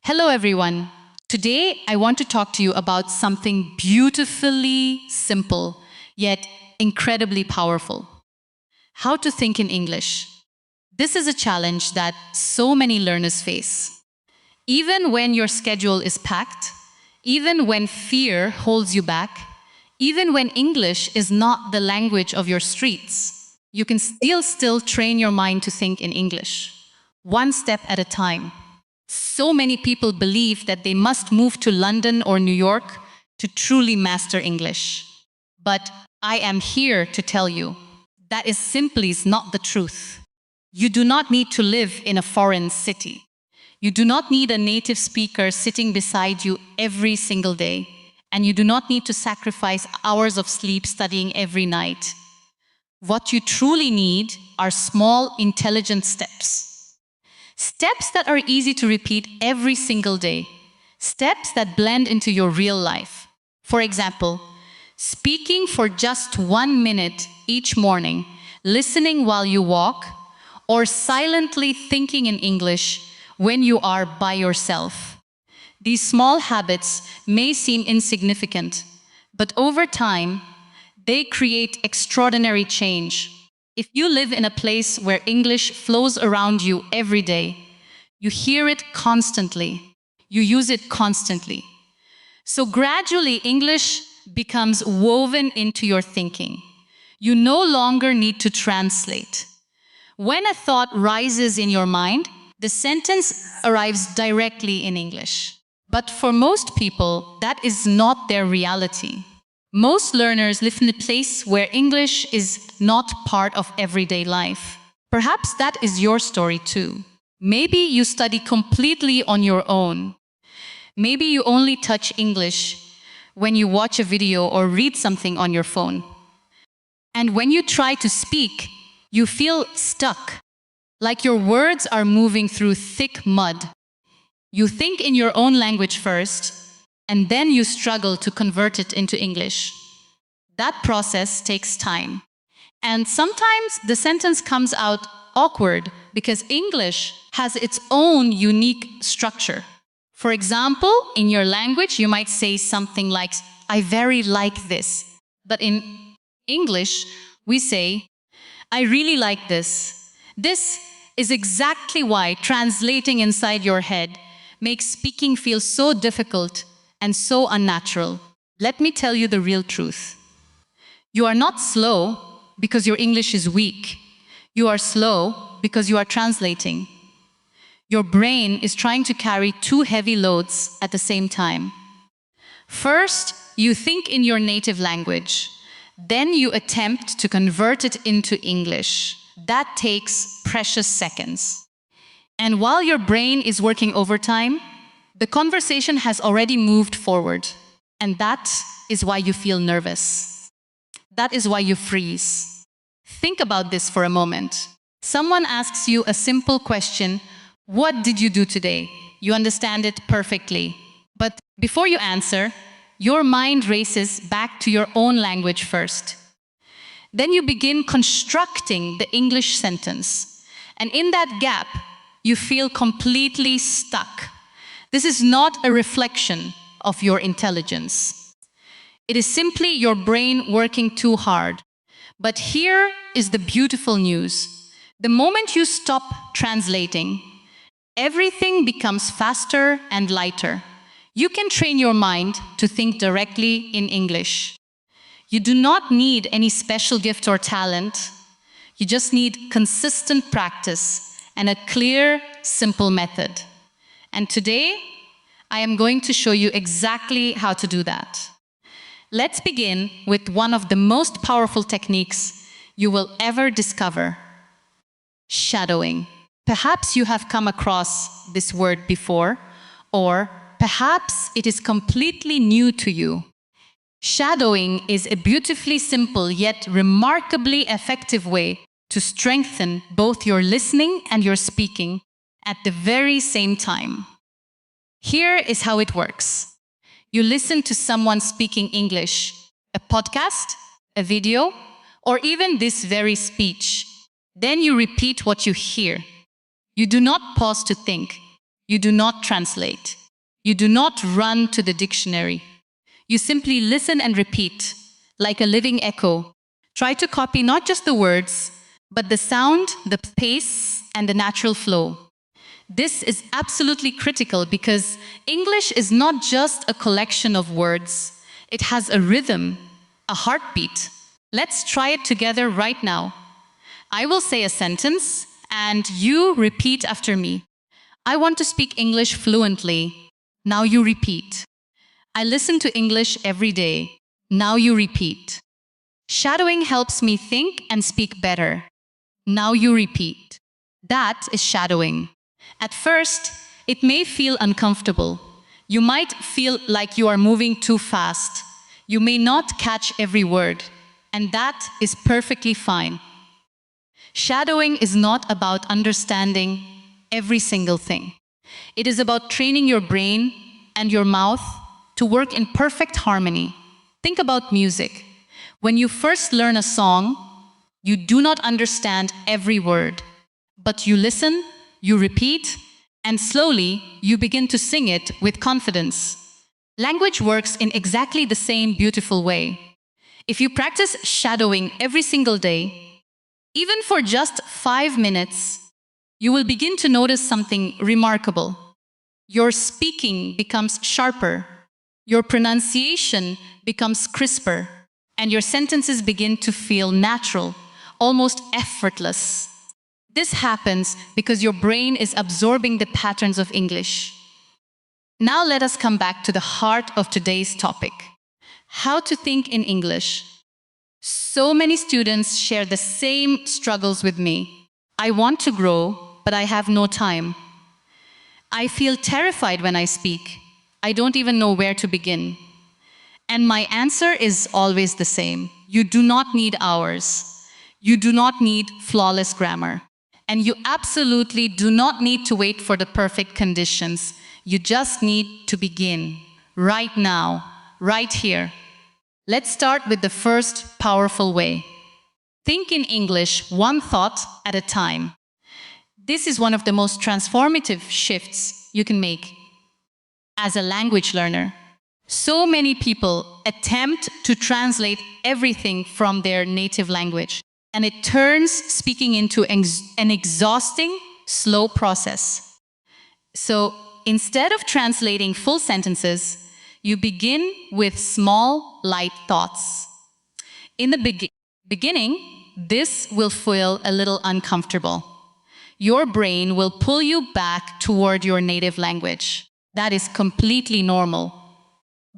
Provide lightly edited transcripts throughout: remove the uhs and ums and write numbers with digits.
Hello, everyone. Today, I want to talk to you about something beautifully simple, yet incredibly powerful. How to think in English. This is a challenge that so many learners face. Even when your schedule is packed, even when fear holds you back, even when English is not the language of your streets, you can still train your mind to think in English, one step at a time. So many people believe that they must move to London or New York to truly master English. But I am here to tell you that is simply not the truth. You do not need to live in a foreign city. You do not need a native speaker sitting beside you every single day. And you do not need to sacrifice hours of sleep studying every night. What you truly need are small, intelligent steps. Steps that are easy to repeat every single day. Steps that blend into your real life. For example, speaking for just 1 minute each morning, listening while you walk, or silently thinking in English when you are by yourself. These small habits may seem insignificant, but over time, they create extraordinary change. If you live in a place where English flows around you every day, you hear it constantly, you use it constantly. So gradually, English becomes woven into your thinking. You no longer need to translate. When a thought rises in your mind, the sentence arrives directly in English. But for most people, that is not their reality. Most learners live in a place where English is not part of everyday life. Perhaps that is your story too. Maybe you study completely on your own. Maybe you only touch English when you watch a video or read something on your phone. And when you try to speak, you feel stuck, like your words are moving through thick mud. You think in your own language first, and then you struggle to convert it into English. That process takes time. And sometimes the sentence comes out awkward because English has its own unique structure. For example, in your language, you might say something like, I very like this. But in English, we say, I really like this. This is exactly why translating inside your head makes speaking feel so difficult and so unnatural. Let me tell you the real truth. You are not slow because your English is weak. You are slow because you are translating. Your brain is trying to carry two heavy loads at the same time. First, you think in your native language. Then you attempt to convert it into English. That takes precious seconds. And while your brain is working overtime, the conversation has already moved forward. And that is why you feel nervous. That is why you freeze. Think about this for a moment. Someone asks you a simple question, what did you do today? You understand it perfectly. But before you answer, your mind races back to your own language first. Then you begin constructing the English sentence. And in that gap, you feel completely stuck. This is not a reflection of your intelligence. It is simply your brain working too hard. But here is the beautiful news. The moment you stop translating, everything becomes faster and lighter. You can train your mind to think directly in English. You do not need any special gift or talent. You just need consistent practice and a clear, simple method. And today, I am going to show you exactly how to do that. Let's begin with one of the most powerful techniques you will ever discover: shadowing. Perhaps you have come across this word before, or perhaps it is completely new to you. Shadowing is a beautifully simple yet remarkably effective way to strengthen both your listening and your speaking at the very same time. Here is how it works. You listen to someone speaking English, a podcast, a video, or even this very speech. Then you repeat what you hear. You do not pause to think. You do not translate. You do not run to the dictionary. You simply listen and repeat, like a living echo. Try to copy not just the words, but the sound, the pace, and the natural flow. This is absolutely critical because English is not just a collection of words. It has a rhythm, a heartbeat. Let's try it together right now. I will say a sentence, and you repeat after me. I want to speak English fluently. Now you repeat. I listen to English every day. Now you repeat. Shadowing helps me think and speak better. Now you repeat. That is shadowing. At first, it may feel uncomfortable. You might feel like you are moving too fast. You may not catch every word, and that is perfectly fine. Shadowing is not about understanding every single thing. It is about training your brain and your mouth to work in perfect harmony. Think about music. When you first learn a song, you do not understand every word, but you listen, you repeat, and slowly you begin to sing it with confidence. Language works in exactly the same beautiful way. If you practice shadowing every single day, even for just 5 minutes, you will begin to notice something remarkable. Your speaking becomes sharper, your pronunciation becomes crisper, and your sentences begin to feel natural, almost effortless. This happens because your brain is absorbing the patterns of English. Now let us come back to the heart of today's topic: how to think in English. So many students share the same struggles with me. I want to grow, but I have no time. I feel terrified when I speak. I don't even know where to begin. And my answer is always the same. You do not need hours. You do not need flawless grammar. And you absolutely do not need to wait for the perfect conditions. You just need to begin right now, right here. Let's start with the first powerful way. Think in English one thought at a time. This is one of the most transformative shifts you can make as a language learner. So many people attempt to translate everything from their native language, and it turns speaking into an exhausting, slow process. So instead of translating full sentences, you begin with small, light thoughts. In the beginning, this will feel a little uncomfortable. Your brain will pull you back toward your native language. That is completely normal.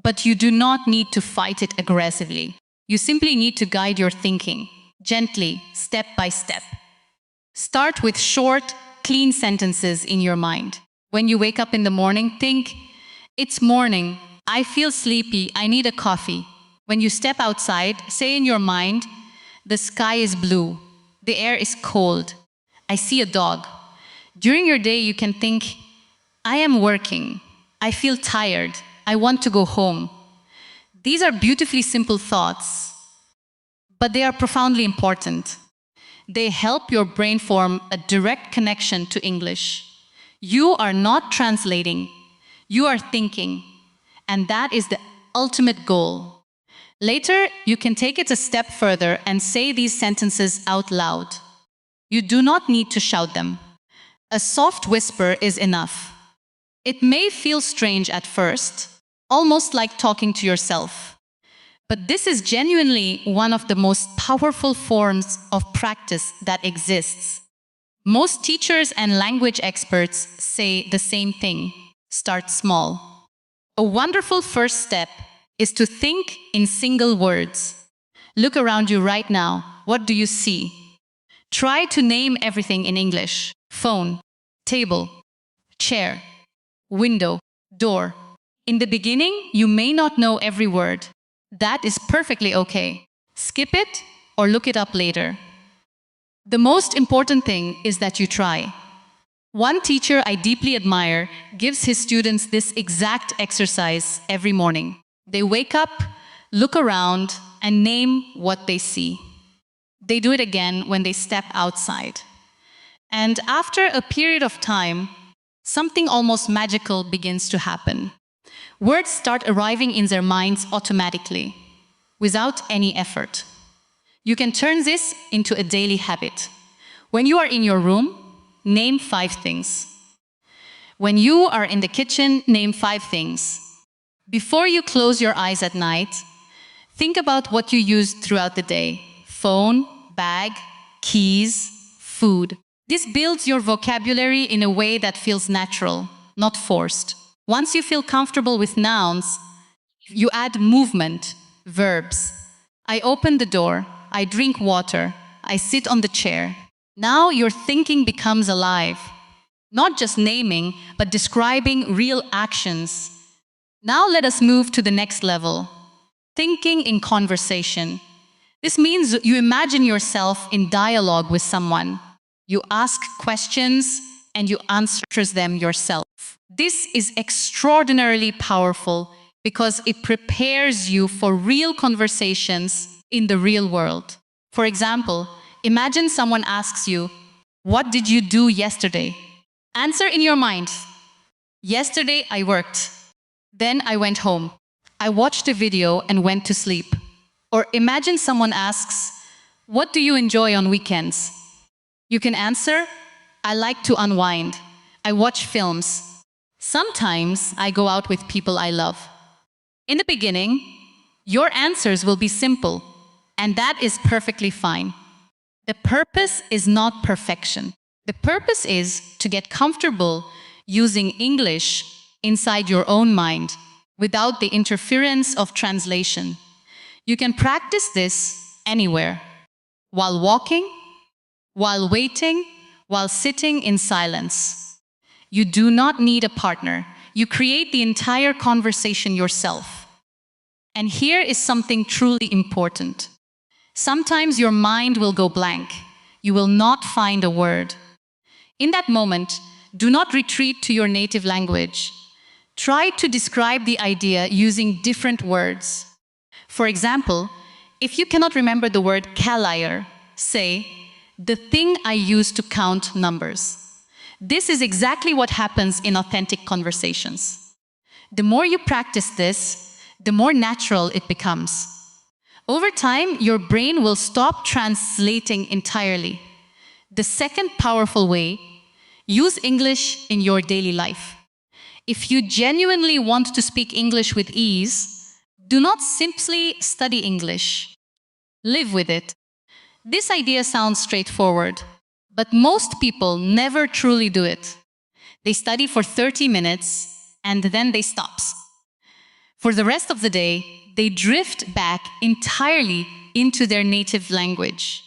But you do not need to fight it aggressively. You simply need to guide your thinking, gently, step by step. Start with short, clean sentences in your mind. When you wake up in the morning, think, "It's morning. I feel sleepy. I need a coffee." When you step outside, say in your mind, "The sky is blue. The air is cold. I see a dog." During your day, you can think, "I am working. I feel tired. I want to go home." These are beautifully simple thoughts, but they are profoundly important. They help your brain form a direct connection to English. You are not translating, you are thinking, and that is the ultimate goal. Later, you can take it a step further and say these sentences out loud. You do not need to shout them. A soft whisper is enough. It may feel strange at first, almost like talking to yourself. But this is genuinely one of the most powerful forms of practice that exists. Most teachers and language experts say the same thing: start small. A wonderful first step is to think in single words. Look around you right now. What do you see? Try to name everything in English: phone, table, chair, window, door. In the beginning, you may not know every word. That is perfectly okay. Skip it or look it up later. The most important thing is that you try. One teacher I deeply admire gives his students this exact exercise every morning. They wake up, look around, and name what they see. They do it again when they step outside. And after a period of time, something almost magical begins to happen. Words start arriving in their minds automatically, without any effort. You can turn this into a daily habit. When you are in your room, name 5 things. When you are in the kitchen, name 5 things. Before you close your eyes at night, think about what you used throughout the day. Phone, bag, keys, food. This builds your vocabulary in a way that feels natural, not forced. Once you feel comfortable with nouns, you add movement, verbs. I open the door, I drink water, I sit on the chair. Now your thinking becomes alive. Not just naming, but describing real actions. Now let us move to the next level. Thinking in conversation. This means you imagine yourself in dialogue with someone. You ask questions and you answer them yourself. This is extraordinarily powerful because it prepares you for real conversations in the real world. For example, imagine someone asks you, "What did you do yesterday?" Answer in your mind, "Yesterday I worked. Then I went home. I watched a video and went to sleep." Or imagine someone asks, "What do you enjoy on weekends?" You can answer, "I like to unwind. I watch films. Sometimes I go out with people I love." In the beginning, your answers will be simple, and that is perfectly fine. The purpose is not perfection. The purpose is to get comfortable using English inside your own mind without the interference of translation. You can practice this anywhere, while walking, while waiting, while sitting in silence. You do not need a partner. You create the entire conversation yourself. And here is something truly important. Sometimes your mind will go blank. You will not find a word. In that moment, do not retreat to your native language. Try to describe the idea using different words. For example, if you cannot remember the word "calier," say, "the thing I use to count numbers." This is exactly what happens in authentic conversations. The more you practice this, the more natural it becomes. Over time, your brain will stop translating entirely. The second powerful way, use English in your daily life. If you genuinely want to speak English with ease, do not simply study English. Live with it. This idea sounds straightforward, but most people never truly do it. They study for 30 minutes and then they stop. For the rest of the day, they drift back entirely into their native language.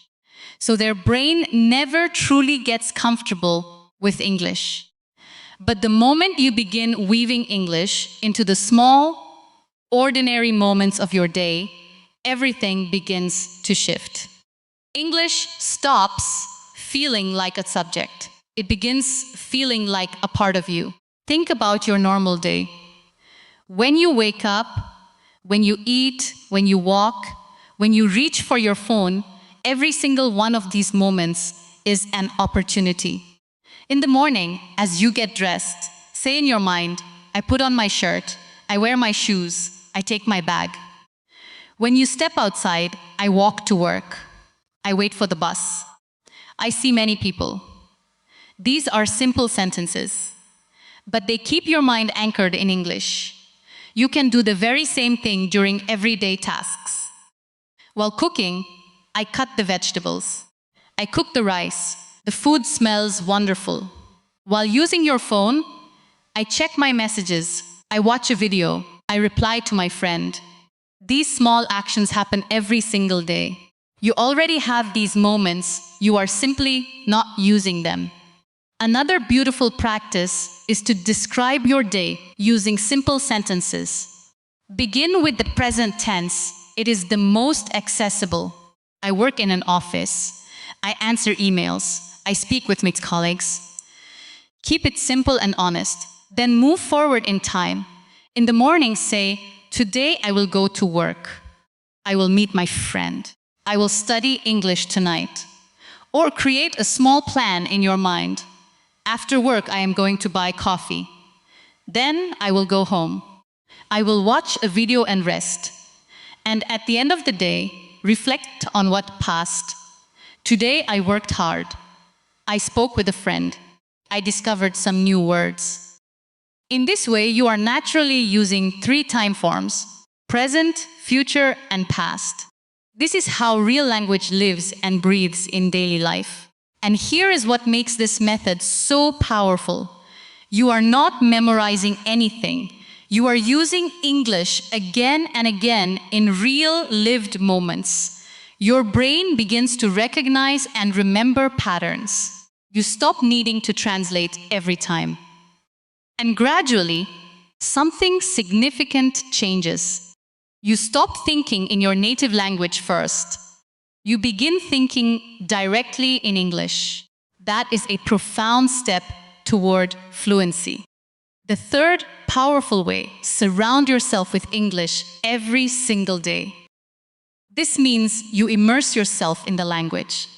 So their brain never truly gets comfortable with English. But the moment you begin weaving English into the small, ordinary moments of your day, everything begins to shift. English stops feeling like a subject. It begins feeling like a part of you. Think about your normal day. When you wake up, when you eat, when you walk, when you reach for your phone, every single one of these moments is an opportunity. In the morning, as you get dressed, say in your mind, "I put on my shirt, I wear my shoes, I take my bag." When you step outside, "I walk to work, I wait for the bus, I see many people." These are simple sentences, but they keep your mind anchored in English. You can do the very same thing during everyday tasks. While cooking, I cut the vegetables. I cook the rice. The food smells wonderful. While using your phone, I check my messages. I watch a video. I reply to my friend. These small actions happen every single day. You already have these moments. You are simply not using them. Another beautiful practice is to describe your day using simple sentences. Begin with the present tense. It is the most accessible. I work in an office. I answer emails. I speak with my colleagues. Keep it simple and honest. Then move forward in time. In the morning, say, "Today I will go to work. I will meet my friend. I will study English tonight." Or create a small plan in your mind. After work, I am going to buy coffee. Then I will go home. I will watch a video and rest. And at the end of the day, reflect on what passed. Today I worked hard. I spoke with a friend. I discovered some new words. In this way, you are naturally using 3 time forms: present, future, and past. This is how real language lives and breathes in daily life. And here is what makes this method so powerful. You are not memorizing anything. You are using English again and again in real lived moments. Your brain begins to recognize and remember patterns. You stop needing to translate every time. And gradually, something significant changes. You stop thinking in your native language first. You begin thinking directly in English. That is a profound step toward fluency. The third powerful way: surround yourself with English every single day. This means you immerse yourself in the language.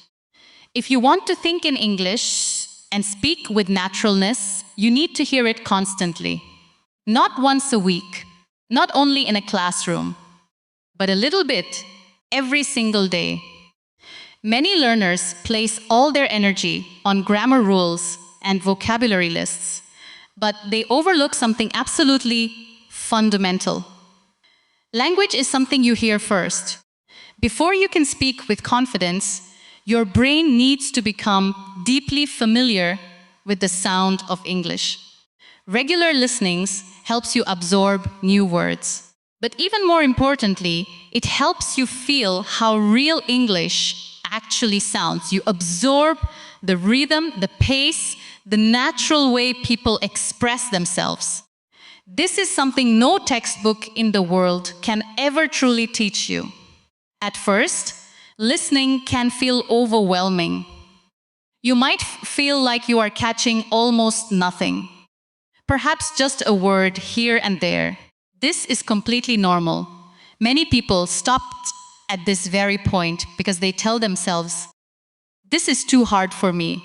If you want to think in English and speak with naturalness, you need to hear it constantly. Not once a week, not only in a classroom, but a little bit every single day. Many learners place all their energy on grammar rules and vocabulary lists, but they overlook something absolutely fundamental. Language is something you hear first. Before you can speak with confidence, your brain needs to become deeply familiar with the sound of English. Regular listenings helps you absorb new words. But even more importantly, it helps you feel how real English actually sounds. You absorb the rhythm, the pace, the natural way people express themselves. This is something no textbook in the world can ever truly teach you. At first, listening can feel overwhelming. You might feel like you are catching almost nothing. Perhaps just a word here and there. This is completely normal. Many people stop at this very point because they tell themselves, "This is too hard for me."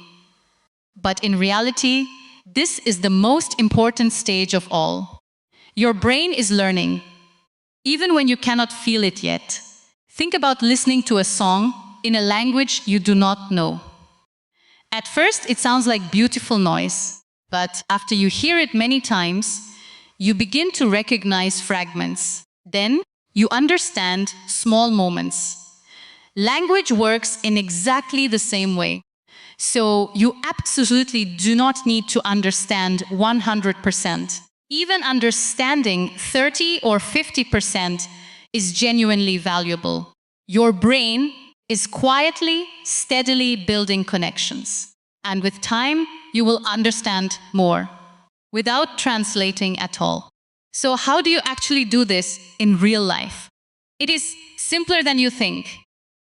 But in reality, this is the most important stage of all. Your brain is learning, even when you cannot feel it yet. Think about listening to a song in a language you do not know. At first, it sounds like beautiful noise, but after you hear it many times, you begin to recognize fragments. Then, you understand small moments. Language works in exactly the same way. So, you absolutely do not need to understand 100%. Even understanding 30 or 50% is genuinely valuable. Your brain is quietly, steadily building connections. And with time, you will understand more without translating at all. So how do you actually do this in real life? It is simpler than you think.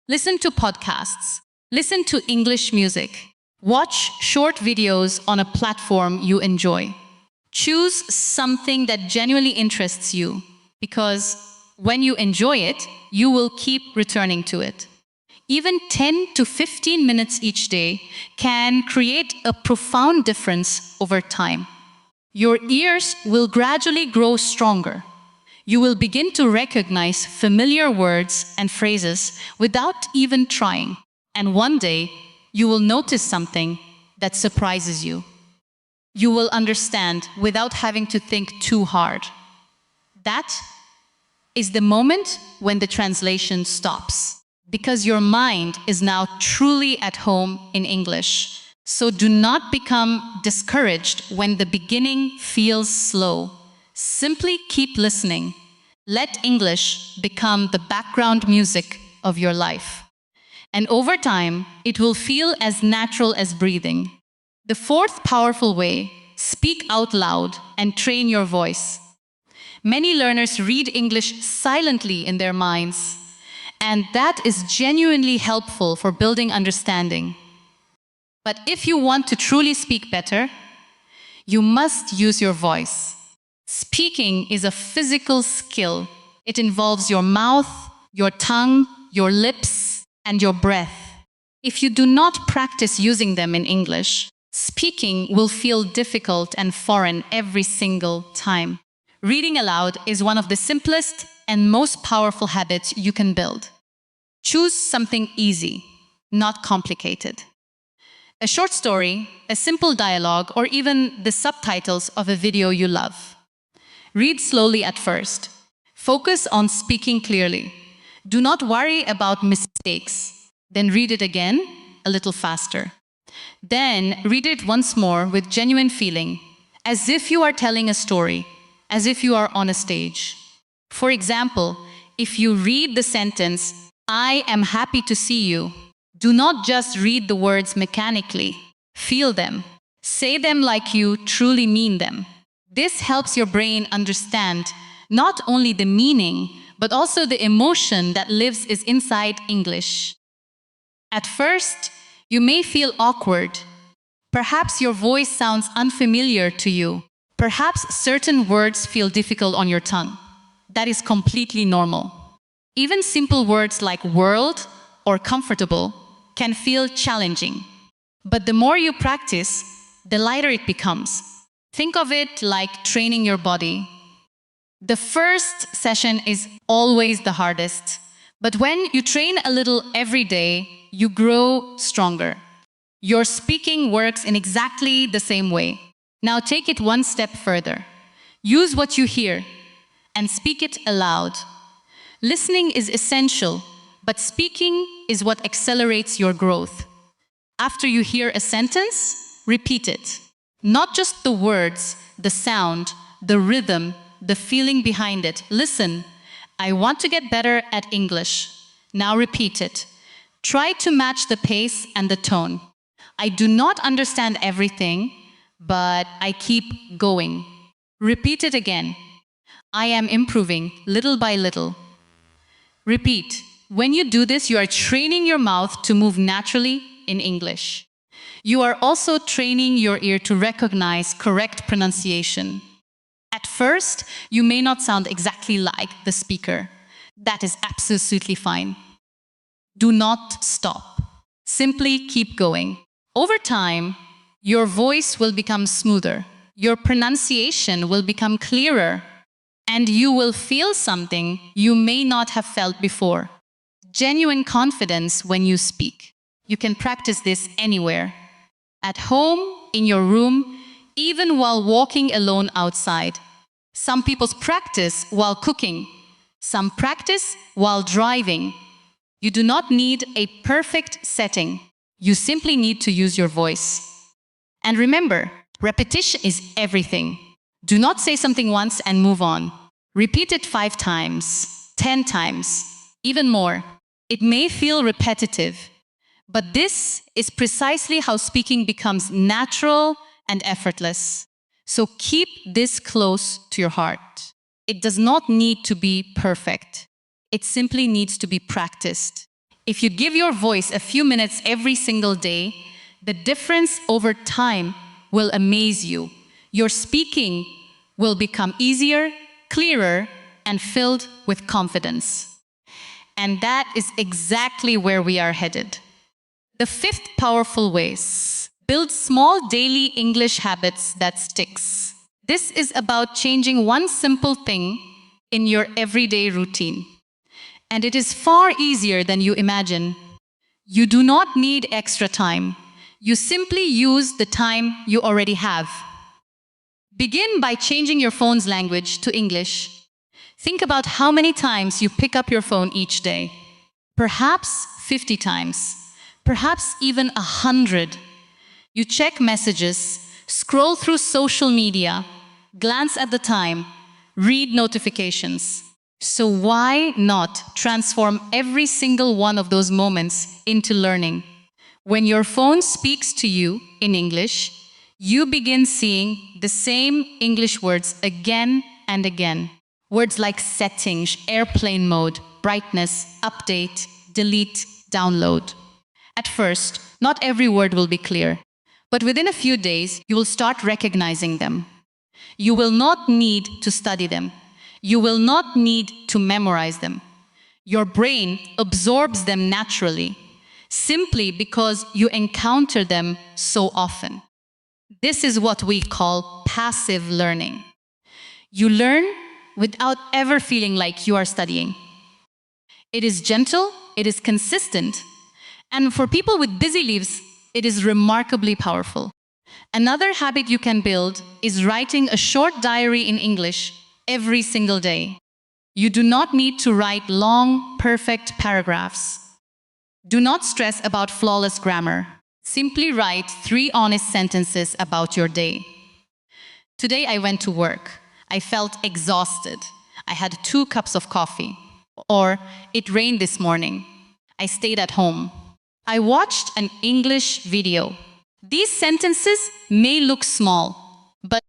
Listen to podcasts. Listen to English music. Watch short videos on a platform you enjoy. Choose something that genuinely interests you, because when you enjoy it, you will keep returning to it. Even 10 to 15 minutes each day can create a profound difference over time. Your ears will gradually grow stronger. You will begin to recognize familiar words and phrases without even trying. And one day, you will notice something that surprises you. You will understand without having to think too hard. That is the moment when the translation stops, because your mind is now truly at home in English. So do not become discouraged when the beginning feels slow. Simply keep listening. Let English become the background music of your life. And over time, it will feel as natural as breathing. The fourth powerful way: speak out loud and train your voice. Many learners read English silently in their minds, and that is genuinely helpful for building understanding. But if you want to truly speak better, you must use your voice. Speaking is a physical skill. It involves your mouth, your tongue, your lips, and your breath. If you do not practice using them in English, Speaking will feel difficult and foreign every single time. Reading aloud is one of the simplest and most powerful habits you can build. Choose something easy, not complicated. A short story, a simple dialogue, or even the subtitles of a video you love. Read slowly at first. Focus on speaking clearly. Do not worry about mistakes. Then read it again, a little faster. Then read it once more with genuine feeling, as if you are telling a story, as if you are on a stage. For example, if you read the sentence, "I am happy to see you," do not just read the words mechanically. Feel them. Say them like you truly mean them. This helps your brain understand not only the meaning, but also the emotion that lives is inside English. At first, you may feel awkward. Perhaps your voice sounds unfamiliar to you. Perhaps certain words feel difficult on your tongue. That is completely normal. Even simple words like world or comfortable can feel challenging. But the more you practice, the lighter it becomes. Think of it like training your body. The first session is always the hardest. But when you train a little every day, you grow stronger. Your speaking works in exactly the same way. Now take it one step further. Use what you hear and speak it aloud. Listening is essential, but speaking is what accelerates your growth. After you hear a sentence, repeat it. Not just the words, the sound, the rhythm, the feeling behind it. Listen, "I want to get better at English." Now repeat it. Try to match the pace and the tone. "I do not understand everything, but I keep going." Repeat it again. "I am improving little by little." Repeat. When you do this, you are training your mouth to move naturally in English. You are also training your ear to recognize correct pronunciation. At first, you may not sound exactly like the speaker. That is absolutely fine. Do not stop. Simply keep going. Over time, your voice will become smoother. Your pronunciation will become clearer. And you will feel something you may not have felt before. Genuine confidence when you speak. You can practice this anywhere. At home, in your room, even while walking alone outside. Some people practice while cooking. Some practice while driving. You do not need a perfect setting. You simply need to use your voice. And remember, repetition is everything. Do not say something once and move on. Repeat it 5 times, 10 times, even more. It may feel repetitive, but this is precisely how speaking becomes natural and effortless. So keep this close to your heart. It does not need to be perfect. It simply needs to be practiced. If you give your voice a few minutes every single day, the difference over time will amaze you. Your speaking will become easier, clearer, and filled with confidence. And that is exactly where we are headed. The 5th powerful ways. Build small daily English habits that sticks. This is about changing one simple thing in your everyday routine. And it is far easier than you imagine. You do not need extra time. You simply use the time you already have. Begin by changing your phone's language to English. Think about how many times you pick up your phone each day. Perhaps 50 times. Perhaps even 100. You check messages, scroll through social media, glance at the time, read notifications. So why not transform every single one of those moments into learning? When your phone speaks to you in English, you begin seeing the same English words again and again. Words like settings, airplane mode, brightness, update, delete, download. At first, not every word will be clear, but within a few days, you will start recognizing them. You will not need to study them. You will not need to memorize them. Your brain absorbs them naturally, simply because you encounter them so often. This is what we call passive learning. You learn without ever feeling like you are studying. It is gentle, it is consistent, and for people with busy lives, it is remarkably powerful. Another habit you can build is writing a short diary in English every single day. You do not need to write long, perfect paragraphs. Do not stress about flawless grammar. Simply write 3 honest sentences about your day. Today I went to work. I felt exhausted. I had 2 cups of coffee. Or, it rained this morning. I stayed at home. I watched an English video. These sentences may look small, but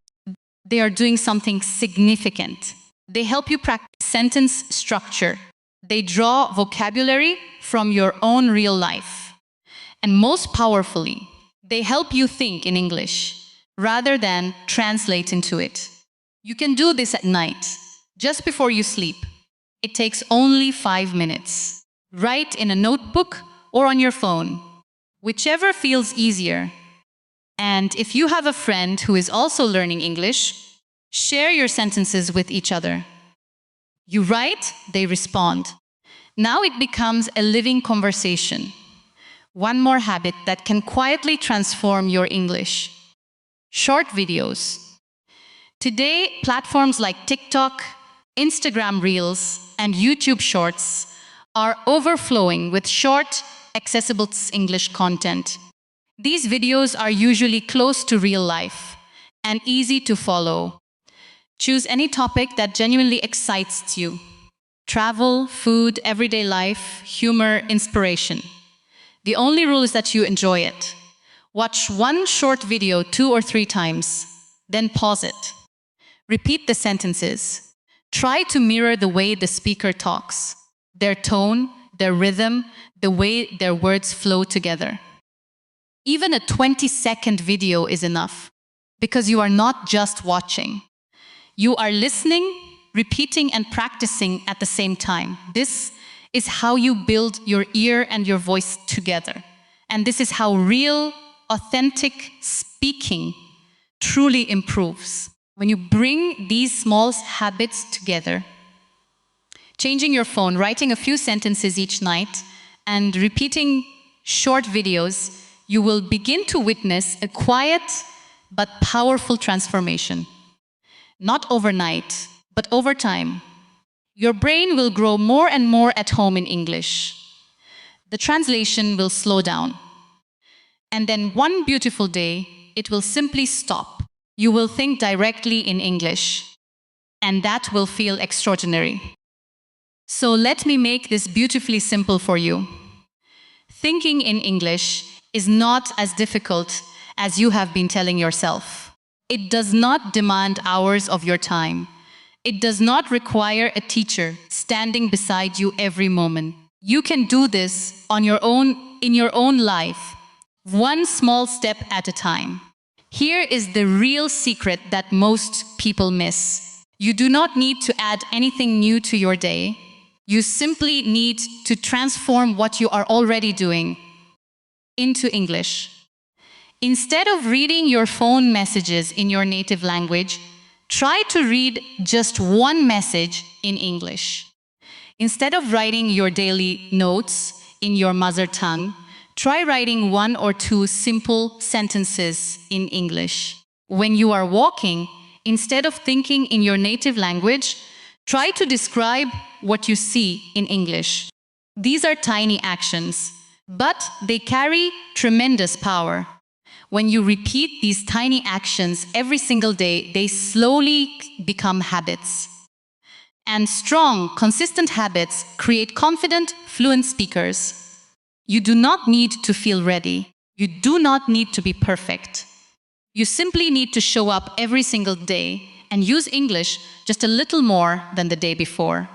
they are doing something significant. They help you practice sentence structure. They draw vocabulary from your own real life. And most powerfully, they help you think in English rather than translate into it. You can do this at night, just before you sleep. It takes only 5 minutes. Write in a notebook or on your phone, whichever feels easier. And if you have a friend who is also learning English, share your sentences with each other. You write, they respond. Now it becomes a living conversation. One more habit that can quietly transform your English. Short videos. Today, platforms like TikTok, Instagram Reels, and YouTube Shorts are overflowing with short, accessible English content. These videos are usually close to real life and easy to follow. Choose any topic that genuinely excites you. Travel, food, everyday life, humor, inspiration. The only rule is that you enjoy it. Watch one short video 2 or 3 times, then pause it. Repeat the sentences. Try to mirror the way the speaker talks, their tone, their rhythm, the way their words flow together. Even a 20-second video is enough, because you are not just watching. You are listening, repeating, and practicing at the same time. This is how you build your ear and your voice together. And this is how real, authentic speaking truly improves. When you bring these small habits together, changing your phone, writing a few sentences each night, and repeating short videos, you will begin to witness a quiet but powerful transformation. Not overnight, but over time. Your brain will grow more and more at home in English. The translation will slow down. And then one beautiful day, it will simply stop. You will think directly in English. And that will feel extraordinary. So let me make this beautifully simple for you. Thinking in English is not as difficult as you have been telling yourself. It does not demand hours of your time. It does not require a teacher standing beside you every moment. You can do this on your own, in your own life, one small step at a time. Here is the real secret that most people miss. You do not need to add anything new to your day. You simply need to transform what you are already doing into English. Instead of reading your phone messages in your native language, try to read just one message in English. Instead of writing your daily notes in your mother tongue, try writing 1 or 2 simple sentences in English. When you are walking, instead of thinking in your native language, try to describe what you see in English. These are tiny actions, but they carry tremendous power. When you repeat these tiny actions every single day, they slowly become habits. And strong, consistent habits create confident, fluent speakers. You do not need to feel ready. You do not need to be perfect. You simply need to show up every single day and use English just a little more than the day before.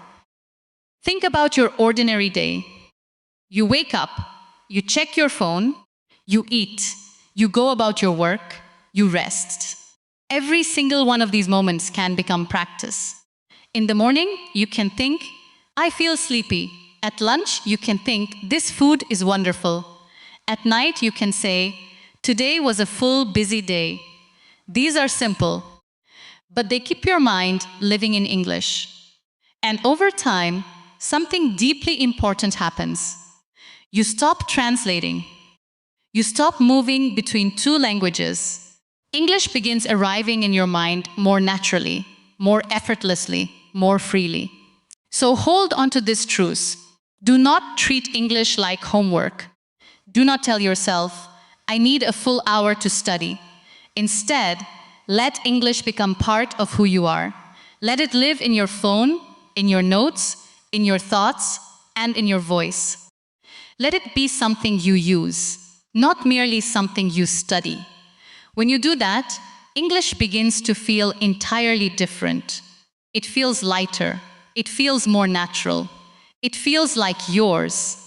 Think about your ordinary day. You wake up, you check your phone, you eat, you go about your work, you rest. Every single one of these moments can become practice. In the morning, you can think, I feel sleepy. At lunch, you can think, this food is wonderful. At night, you can say, today was a full, busy day. These are simple, but they keep your mind living in English. And over time, something deeply important happens. You stop translating. You stop moving between two languages. English begins arriving in your mind more naturally, more effortlessly, more freely. So hold on to this truth. Do not treat English like homework. Do not tell yourself, I need a full hour to study. Instead, let English become part of who you are. Let it live in your phone, in your notes, in your thoughts, and in your voice. Let it be something you use, not merely something you study. When you do that, English begins to feel entirely different. It feels lighter. It feels more natural. It feels like yours.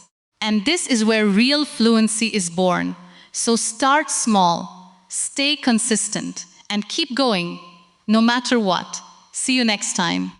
And this is where real fluency is born. So start small, stay consistent, and keep going, no matter what. See you next time.